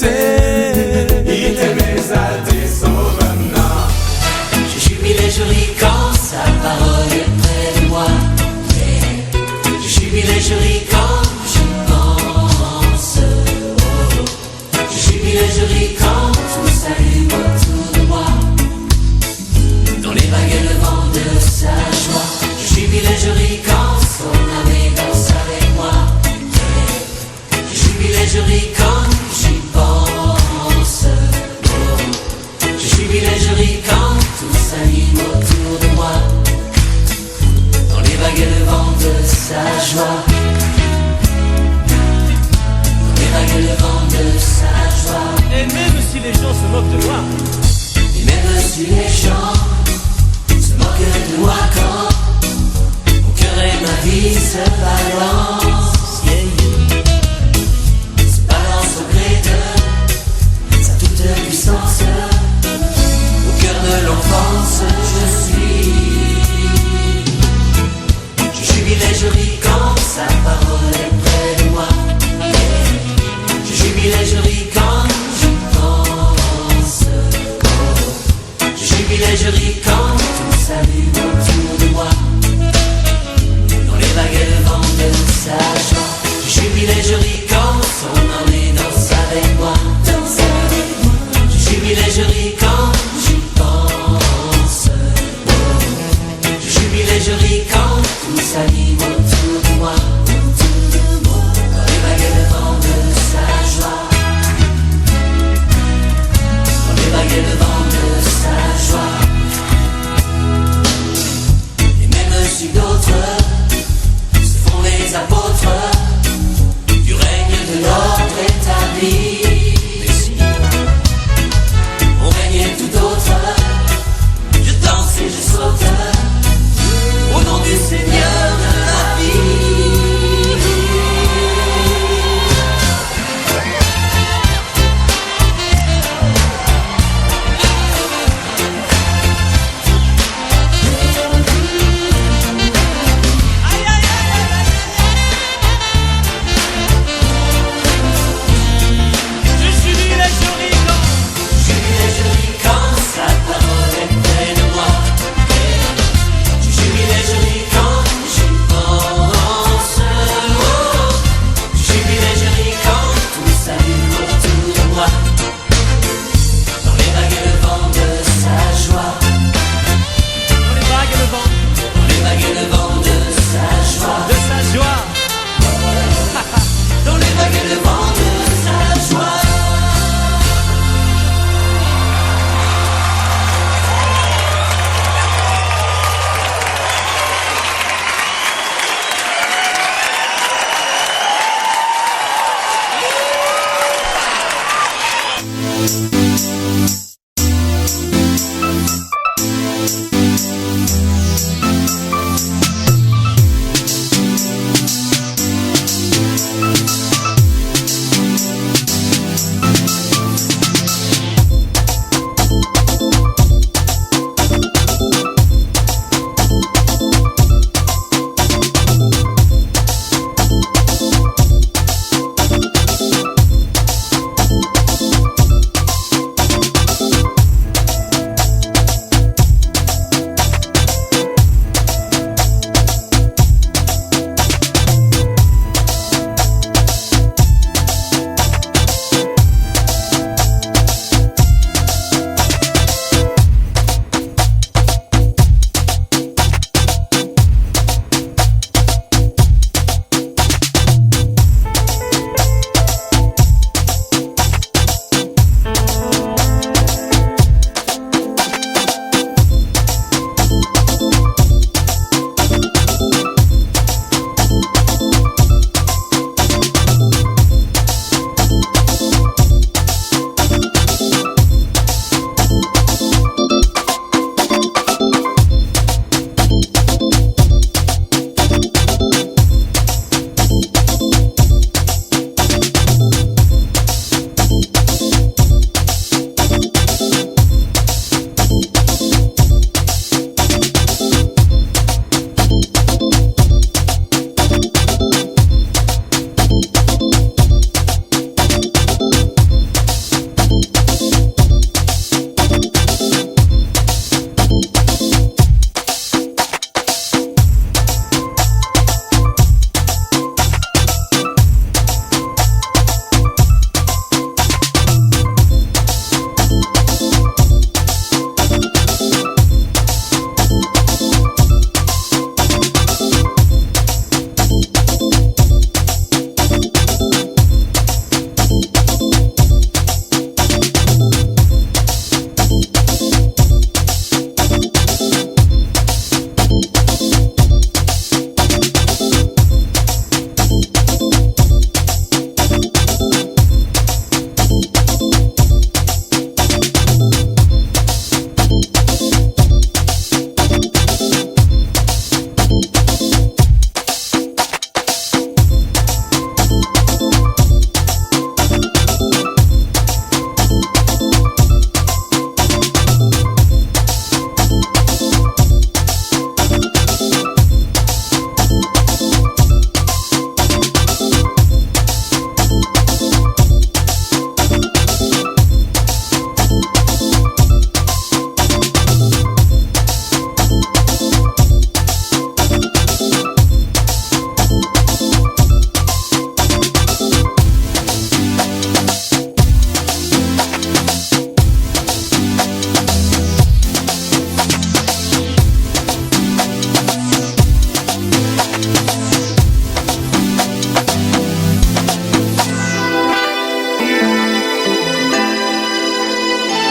fait. Il t'aimait à tes sauvements. Je jubile et je ris quand sa parole est près de moi. Je jubile et je ris quand j'y pense. Je jubile et je ris quand tout s'allume autour de moi. Dans les vagues et le vent de sa joie. Je jubile et je ris quand son âme danse avec moi. Je jubile et je ris quand j'y pense. Je jubile et je ris quand tout s'anime autour de moi. Dans les vagues et le vent de sa joie. Dans les vagues et le vent de sa joie. Et même si les gens se moquent de moi, et même si les gens se moquent de moi quand mon cœur et ma vie se balancent, se balancent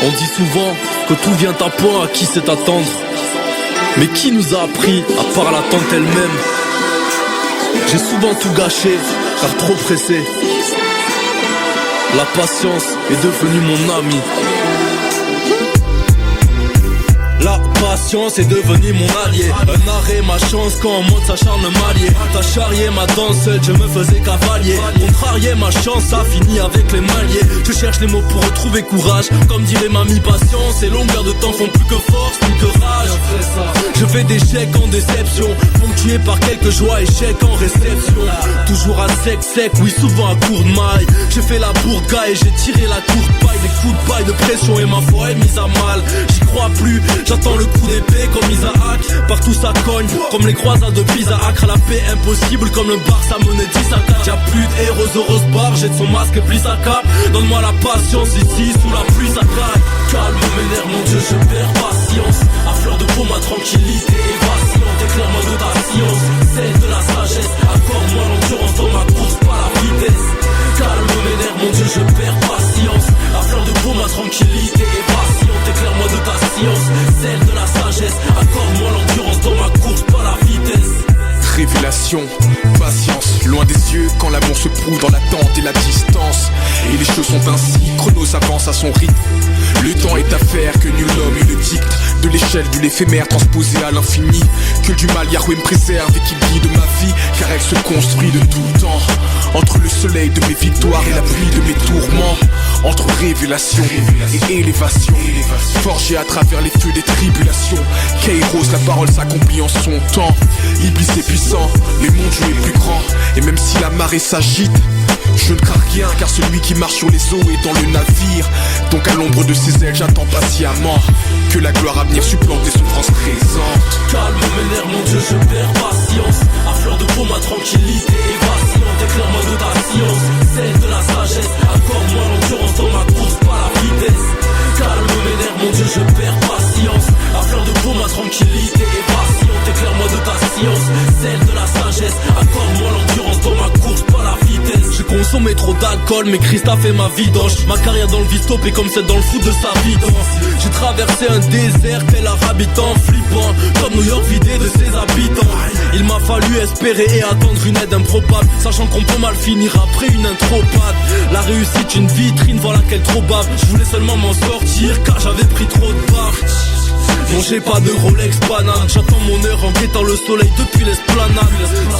On dit souvent que tout vient à point, à qui sait attendre. Mais qui nous a appris, à part l'attente elle-même? J'ai souvent tout gâché, car trop pressé. La patience est devenue mon ami. La patience est devenue mon allié. Un arrêt, ma chance quand on monte s'acharne m'allier. T'as charrié ma danse seule, je me faisais cavalier. Contrarié ma chance, ça finit avec les mailliers. Je cherche les mots pour retrouver courage. Comme dirait mamie, patience et longueur de temps font plus que force, plus que rage. Je fais des chèques en déception, ponctué par quelques joies et chèques en réception. Toujours à sec, oui souvent à court de maille. J'ai fait la bourga et j'ai tiré la courte paille. Des coups de paille de pression et ma foi est mise à mal. J'y crois plus, j'attends le coup d'épée comme Isaac. Partout ça cogne, comme les croisades de Pisa. Accra la paix impossible comme le bar, ça menait 10 à 4. Y'a plus de héros heureuse barre, jette son masque et plie sa cape. Donne-moi la patience ici, sous la pluie ça claque. Calme mes nerfs, mon Dieu, je perds patience. À fleur de peau, ma tranquillité est vacillante. Éclaire-moi de ta science, celle de la sagesse. Accorde-moi l'endurance dans ma course, pas la vitesse. Calme mes nerfs, mon Dieu, je perds patience. À fleur de peau, ma tranquillité est vacillante. Éclaire-moi de ta science, celle de la sagesse. Accorde-moi l'endurance dans ma course, pas la vitesse. Révélation, patience, loin des yeux quand l'amour se prouve dans l'attente et la distance. Et les choses sont ainsi, Chronos avance à son rythme. Le temps est affaire que nul homme il le dicte. De l'échelle de l'éphémère transposée à l'infini. Que du mal Yahweh me préserve et qu'il guide ma vie. Car elle se construit de tout temps. Entre le soleil de mes victoires et la pluie de mes tourments. Entre révélation et élévation. Forgé à travers les feux des tribulations. Kairos, la parole s'accomplit en son temps. Iblis est puissant, mais mon Dieu est plus grand. Et même si la marée s'agite, je ne crains rien, car celui qui marche sur les eaux est dans le navire. Donc à l'ombre de ses ailes j'attends patiemment que la gloire à venir supplante les souffrances présentes. Calme mes nerfs, mon Dieu, je perds patience. À fleur de peau, ma tranquillité est vacillante. Éclaire-moi de ta science, celle de la sagesse. Accorde-moi l'endurance dans ma course, pas la vitesse. Calme mes nerfs, mon Dieu, je perds patience. À fleur de peau, ma tranquillité est vacillante. Éclaire-moi de ta science, celle de la sagesse. Accorde-moi l'endurance dans ma course, pas la vitesse. J'ai consommé trop d'alcool, mais Christ a fait ma vidange. Ma carrière dans le vice-top est comme celle dans le foot de sa vidance. J'ai traversé un désert tel un habitant flippant, comme New York vidé de ses habitants. Il m'a fallu espérer et attendre une aide improbable, sachant qu'on peut mal finir après une intropade. La réussite une vitrine, voilà qu'elle trop bave. Je voulais seulement m'en sortir car j'avais pris trop de barres. Non j'ai pas de Rolex banane. J'attends mon heure en guettant le soleil depuis l'esplanade.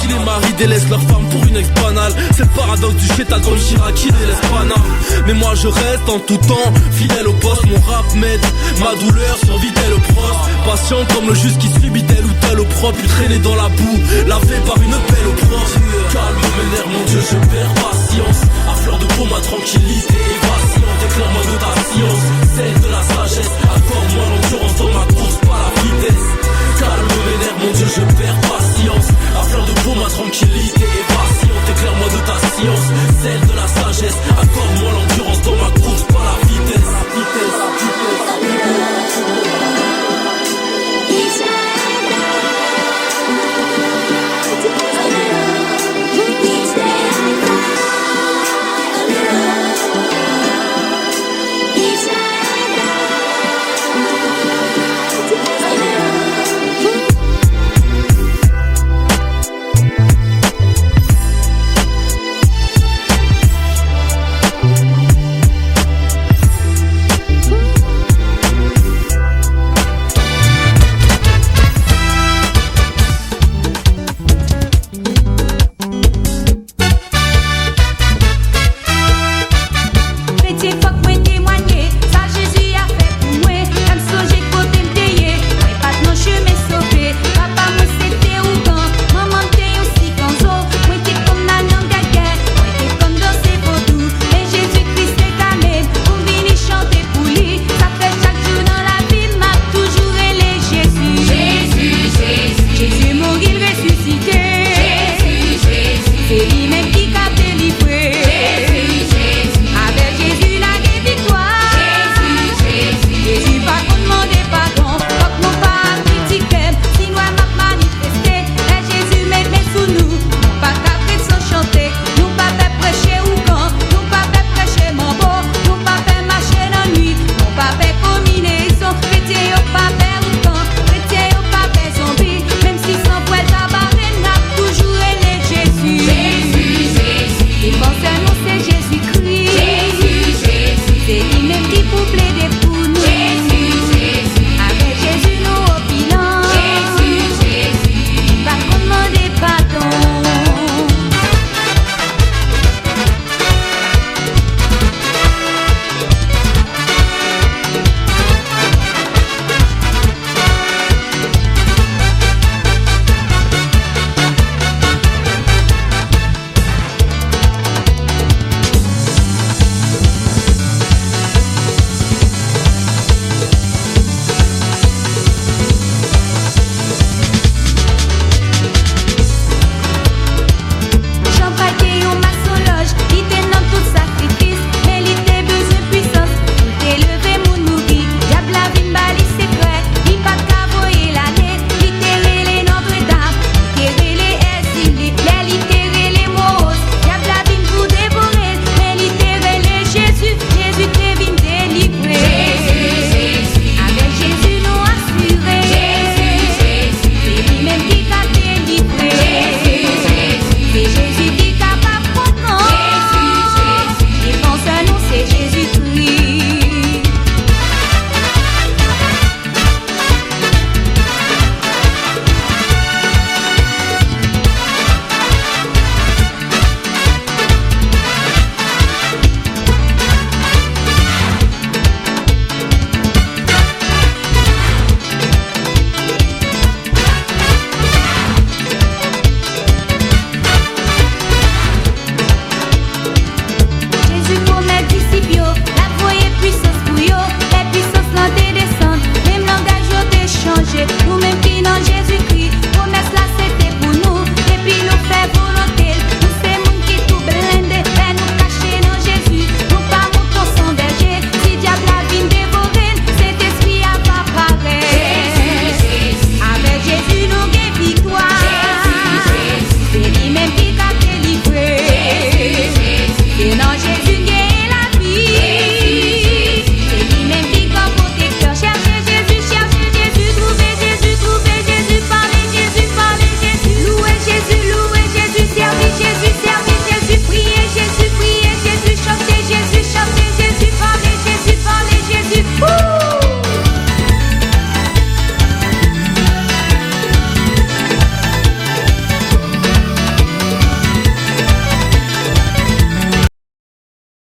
Si les maris délaissent leur femme pour une ex-banale, c'est le paradoxe du chétal comme Chirac qui délaisse Paname. Mais moi je reste en tout temps fidèle au poste. Mon rap m'aide, ma douleur survit tel au proche. Patient comme le juste qui subit tel ou tel opprobre. Puis traîné dans la boue, lavé par une pelle au proche. Calme mes nerfs mon Dieu, je perds patience. À fleur de peau ma tranquillité est vacillante. Éclaire-moi de ta science, celle de la sagesse. Accorde-moi l'endurance dans ma course, pas la vitesse. Calme mes nerfs mon Dieu, je perds patience. À fleur de peau ma tranquillité est vacillante. Éclaire-moi de ta science, celle de